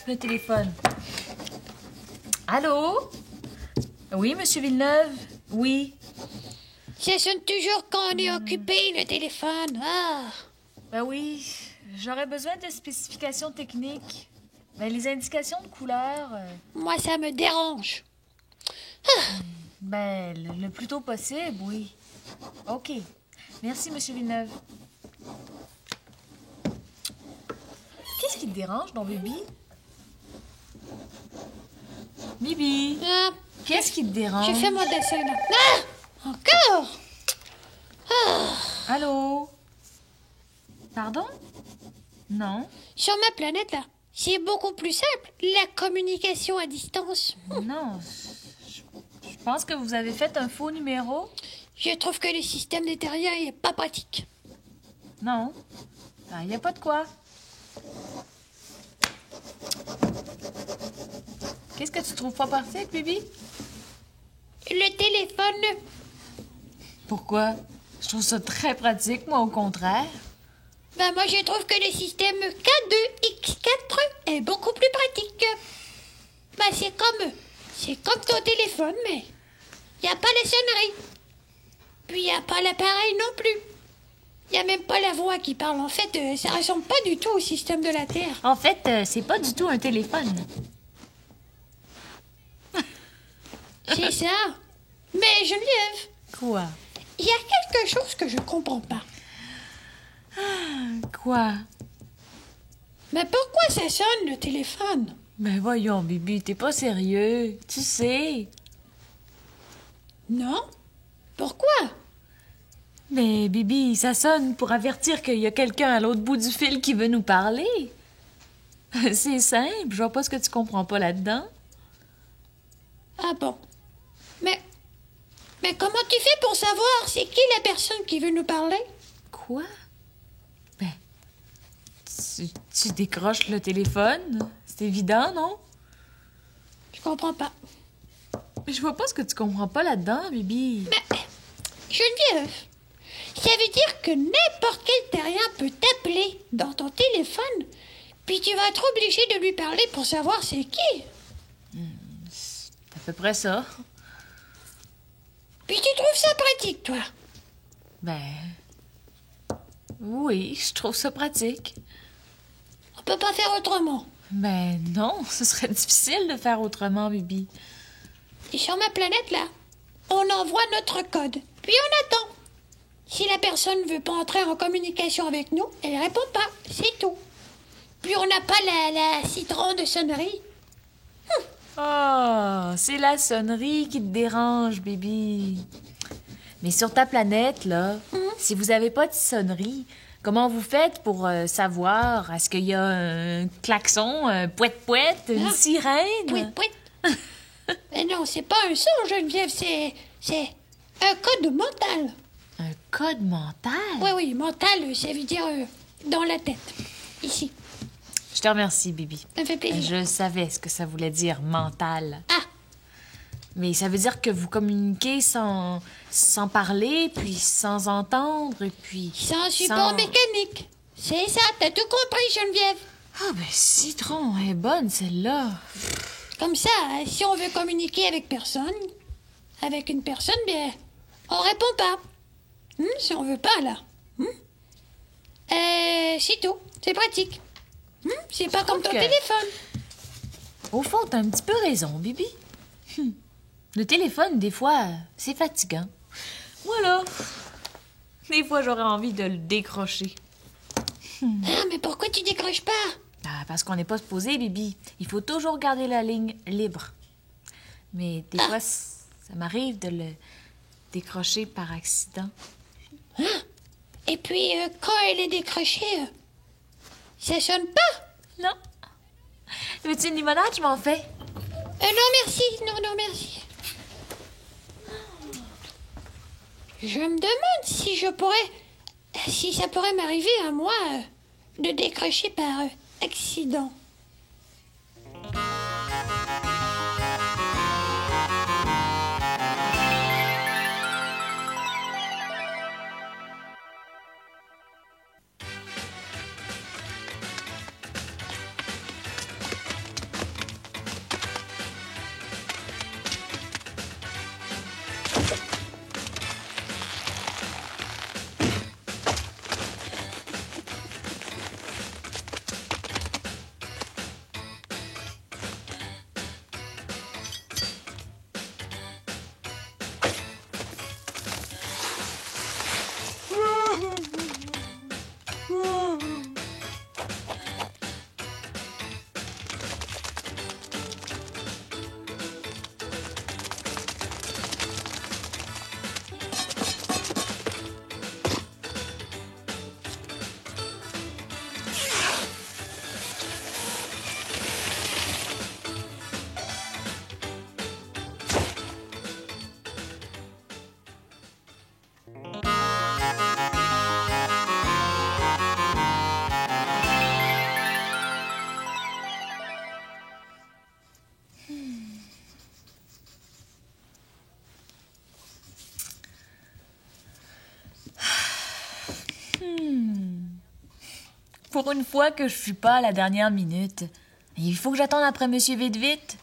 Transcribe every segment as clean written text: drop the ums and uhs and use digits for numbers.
le téléphone. Allô? Oui, Monsieur Villeneuve? Oui. Ça sonne toujours quand on est occupé, le téléphone. Ah! Ben oui, j'aurais besoin de spécifications techniques. Mais les indications de couleur... Moi, ça me dérange. Ben, le plus tôt possible, oui. OK. Merci, Monsieur Villeneuve. Qu'est-ce qui te dérange, ton Bibi? Bibi, Ah, qu'est-ce qui te dérange? j'ai fait mon dessin, là. Ah! Encore? Allô? Pardon? Non? Sur ma planète, là, c'est beaucoup plus simple, la communication à distance. Non. Je pense que vous avez fait un faux numéro. Je trouve que le système des terriens est pas pratique. Non. Il n'y a pas de quoi. Qu'est-ce que tu trouves pas pratique, Bibi? Le téléphone, Pourquoi? Je trouve ça très pratique, moi, au contraire. ben moi je trouve que le système K2X4 est beaucoup plus pratique. Ben c'est comme ton téléphone, mais il n'y a pas la sonnerie. Puis il n'y a pas l'appareil non plus. Il n'y a même pas la voix qui parle. En fait, ça ressemble pas du tout au système de la Terre. En fait, c'est pas du tout un téléphone. C'est ça. Mais Geneviève, Quoi? il y a quelque chose que je comprends pas. Quoi? Mais pourquoi ça sonne le téléphone? Ben voyons, Bibi, t'es pas sérieux. Tu sais. Non? Pourquoi? Mais Bibi, ça sonne pour avertir qu'il y a quelqu'un à l'autre bout du fil qui veut nous parler. C'est simple, je vois pas ce que tu comprends pas là-dedans. Ah bon. Mais comment tu fais pour savoir c'est qui la personne qui veut nous parler? Quoi? Ben, tu décroches le téléphone? C'est évident, non? Je comprends pas. Mais je vois pas ce que tu comprends pas là-dedans, Bibi. Mais, Geneviève, ça veut dire que n'importe quel terrien peut t'appeler dans ton téléphone, puis tu vas être obligé de lui parler pour savoir c'est qui. C'est à peu près ça. Puis tu trouves ça pratique, toi? Ben... Oui, je trouve ça pratique. On peut pas faire autrement. Ben non, ce serait difficile de faire autrement, Bibi. Et sur ma planète, là, on envoie notre code, puis on attend. Si la personne veut pas entrer en communication avec nous, elle répond pas, c'est tout. Puis on n'a pas la citron de sonnerie. Oh, c'est la sonnerie qui te dérange, Bibi. Mais sur ta planète, là, si vous avez pas de sonnerie, comment vous faites pour savoir? Est-ce qu'il y a un klaxon, un pouet-pouet, une sirène? Pouit, pouit. Mais non, c'est pas un son, Geneviève, c'est un code mental. Un code mental? Oui, mental, ça veut dire dans la tête. Ici. Je te remercie, Bibi. Ça me fait plaisir. Je savais ce que ça voulait dire, mental. Ah, Mais ça veut dire que vous communiquez sans parler, puis sans entendre, et puis... c'est un support mécanique. C'est ça, t'as tout compris, Geneviève. Ah, ben citron, elle est bonne, celle-là. Comme ça, si on veut communiquer avec une personne, bien, on répond pas. Si on veut pas, là. C'est tout. C'est pratique. C'est pas comme ton que- téléphone. Au fond, t'as un petit peu raison, Bibi. Le téléphone, des fois, c'est fatigant. Voilà. Des fois, j'aurais envie de le décrocher. Ah, mais pourquoi tu décroches pas? Ah, parce qu'on n'est pas supposé, Bibi. Il faut toujours garder la ligne libre. Mais des fois, ça m'arrive de le décrocher par accident. Et puis, quand elle est décrochée, ça sonne pas? Non. Veux-tu une limonade? Je m'en fais. Non, merci. Non, merci. Je me demande si ça pourrait m'arriver à moi de décrocher par accident. Pour une fois que je suis pas à la dernière minute. Il faut que j'attende après Monsieur Vite-Vite.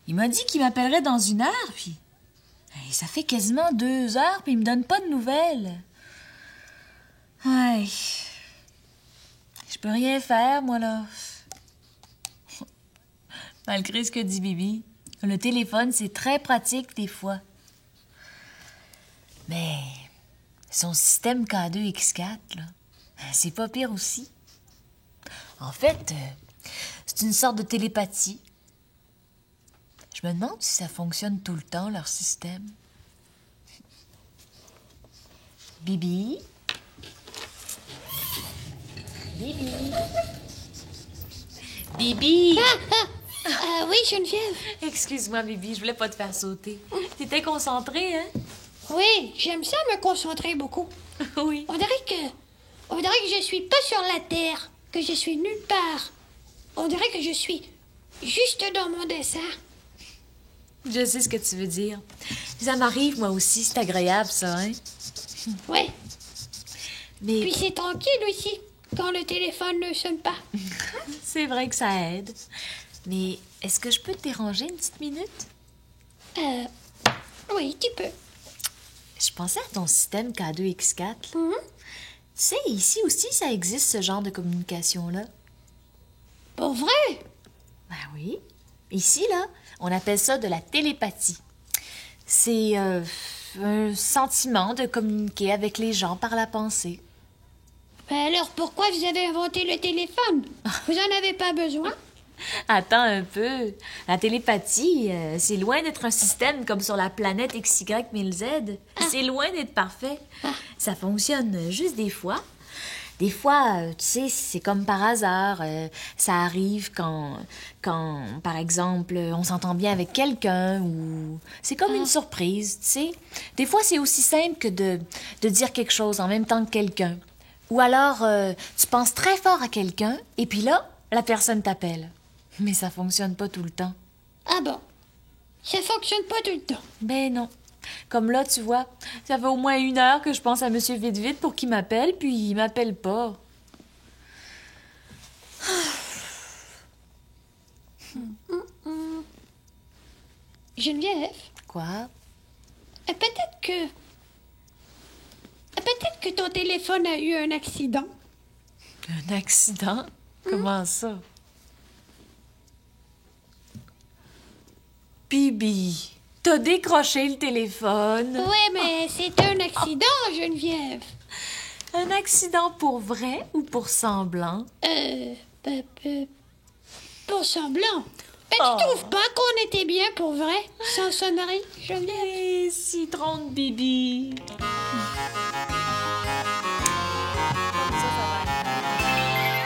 Il m'a dit qu'il m'appellerait dans 1 heure, puis... ça fait quasiment 2 heures, puis il me donne pas de nouvelles. Ouais. Je peux rien faire, moi, là. Malgré ce que dit Bibi, le téléphone, c'est très pratique des fois. Mais son système K2X4, là, c'est pas pire aussi. En fait, c'est une sorte de télépathie. Je me demande si ça fonctionne tout le temps, leur système. Bibi? Bibi? Bibi? Oui, Geneviève. Excuse-moi, Bibi, je voulais pas te faire sauter. T'étais concentrée, hein? Oui, j'aime ça me concentrer beaucoup. Oui. On dirait que je suis pas sur la terre, que je suis nulle part. On dirait que je suis juste dans mon dessin. Je sais ce que tu veux dire. Ça m'arrive, moi aussi. C'est agréable, ça, hein? Ouais. Mais Puis c'est tranquille aussi, quand le téléphone ne sonne pas. c'est vrai que ça aide. Mais est-ce que je peux te déranger une petite minute? Oui, tu peux. Je pensais à ton système K2X4. Mhm. Tu sais, ici aussi, ça existe, ce genre de communication-là. Pour vrai? Ben oui. Ici, là, on appelle ça de la télépathie. C'est un sentiment de communiquer avec les gens par la pensée. Ben alors pourquoi vous avez inventé le téléphone? Vous en avez pas besoin? Attends un peu. La télépathie, c'est loin d'être un système comme sur la planète XY1000Z. C'est loin d'être parfait. Ça fonctionne juste des fois. Des fois, tu sais, c'est comme par hasard. Ça arrive quand, par exemple, on s'entend bien avec quelqu'un ou... C'est comme une surprise, tu sais. Des fois, c'est aussi simple que de dire quelque chose en même temps que quelqu'un. Ou alors, tu penses très fort à quelqu'un et puis là, la personne t'appelle. Mais ça fonctionne pas tout le temps. Ah bon? Ça fonctionne pas tout le temps. Ben non. Comme là, tu vois, ça fait au moins 1 heure que je pense à Monsieur Vite-Vite pour qu'il m'appelle, puis il m'appelle pas. Geneviève, Quoi? peut-être que ton téléphone a eu un accident. Un accident? Comment ça? Bibi, t'as décroché le téléphone. Oui, mais c'est un accident, Geneviève. Un accident pour vrai ou pour semblant? Pour semblant. Mais Oh. tu trouves pas qu'on était bien pour vrai, sans sonnerie, Geneviève? Eh, citron de Bibi. Comme ça va aller.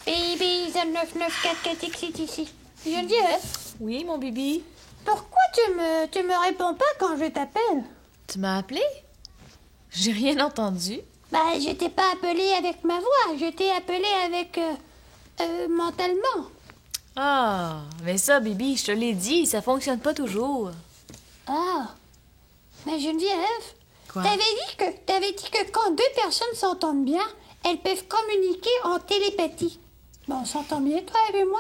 Baby, 994 c'est ici. Geneviève, Oui, mon Bibi? pourquoi tu me réponds pas quand je t'appelle? Tu m'as appelé? J'ai rien entendu. Bah, je t'ai pas appelé avec ma voix, je t'ai appelé avec... mentalement. Ah, mais ça, Bibi, je te l'ai dit, ça fonctionne pas toujours. Ah, mais Geneviève, Quoi? t'avais dit que quand 2 personnes s'entendent bien, elles peuvent communiquer en télépathie. Bon, on s'entend bien, toi et moi?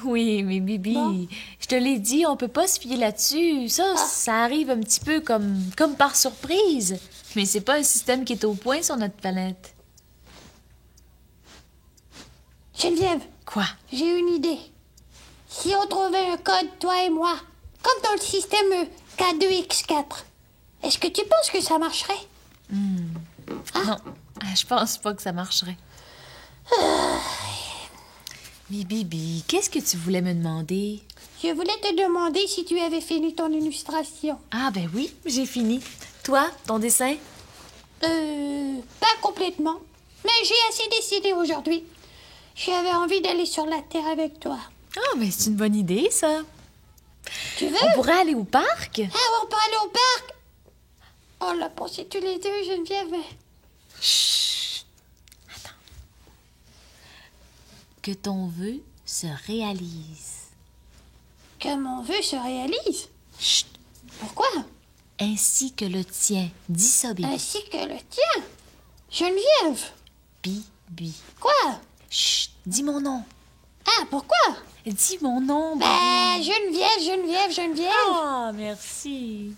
Oui, mais Bibi, Bon. je te l'ai dit, on peut pas se fier là-dessus. Ça arrive un petit peu comme par surprise. Mais c'est pas un système qui est au point sur notre planète. Geneviève, Quoi? j'ai une idée. Si on trouvait un code, toi et moi, comme dans le système K2X4, est-ce que tu penses que ça marcherait? Non, je pense pas que ça marcherait. Mais Bibi, qu'est-ce que tu voulais me demander? Je voulais te demander si tu avais fini ton illustration. Ah ben oui, j'ai fini. Toi, ton dessin? Pas complètement. Mais j'ai assez décidé aujourd'hui. J'avais envie d'aller sur la Terre avec toi. Ah ben c'est une bonne idée, ça. Tu veux? On pourrait aller au parc? Ah, on peut aller au parc? On l'a pensé tous les deux, Geneviève. Chut! Attends. Que ton vœu se réalise. Que mon vœu se réalise? Chut! Pourquoi? Ainsi que le tien. Dis ça, Bibi. Ainsi que le tien. Geneviève. Bibi. Quoi? Chut! Dis mon nom. Ah, pourquoi? Dis mon nom, Bibi. Bah, Geneviève. Ah, merci.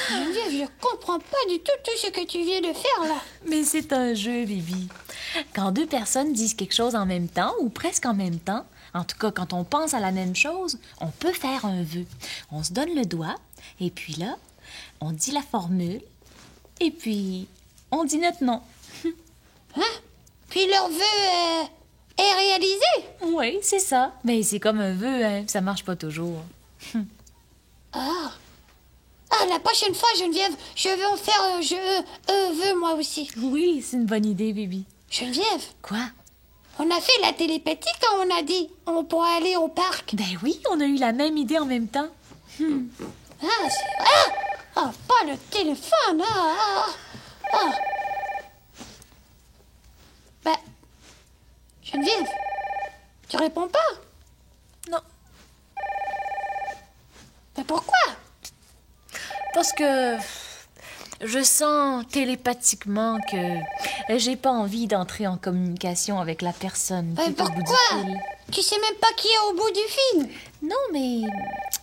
Geneviève, je comprends pas du tout ce que tu viens de faire là. Mais c'est un jeu, Bibi. Quand deux personnes disent quelque chose en même temps, ou presque en même temps, en tout cas quand on pense à la même chose, on peut faire un vœu. On se donne le doigt, et puis là, on dit la formule, et puis on dit notre nom. Hein? Puis leur vœu est réalisé? Oui, c'est ça. Mais c'est comme un vœu, hein. Ça marche pas toujours. Ah. Ah, la prochaine fois, Geneviève, je vais en faire un vœu moi aussi. Oui, c'est une bonne idée, Bibi. Geneviève, Quoi? on a fait la télépathie quand on a dit on pourrait aller au parc. Ben oui, on a eu la même idée en même temps. Ah, ah, pas le téléphone. Ah. Bah, Geneviève, tu réponds pas? Non, Mais pourquoi? parce que je sens télépathiquement que j'ai pas envie d'entrer en communication avec la personne qui Mais est au bout du pourquoi? fil. Tu sais même pas qui est au bout du fil. Non, mais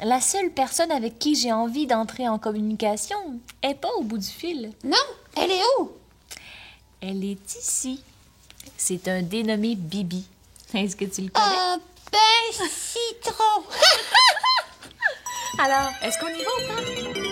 la seule personne avec qui j'ai envie d'entrer en communication est pas au bout du fil. Non, elle est où? Elle est ici. C'est un dénommé Bibi. Est-ce que tu le connais? Oh, ben, citron. Alors, est-ce qu'on y va ou pas?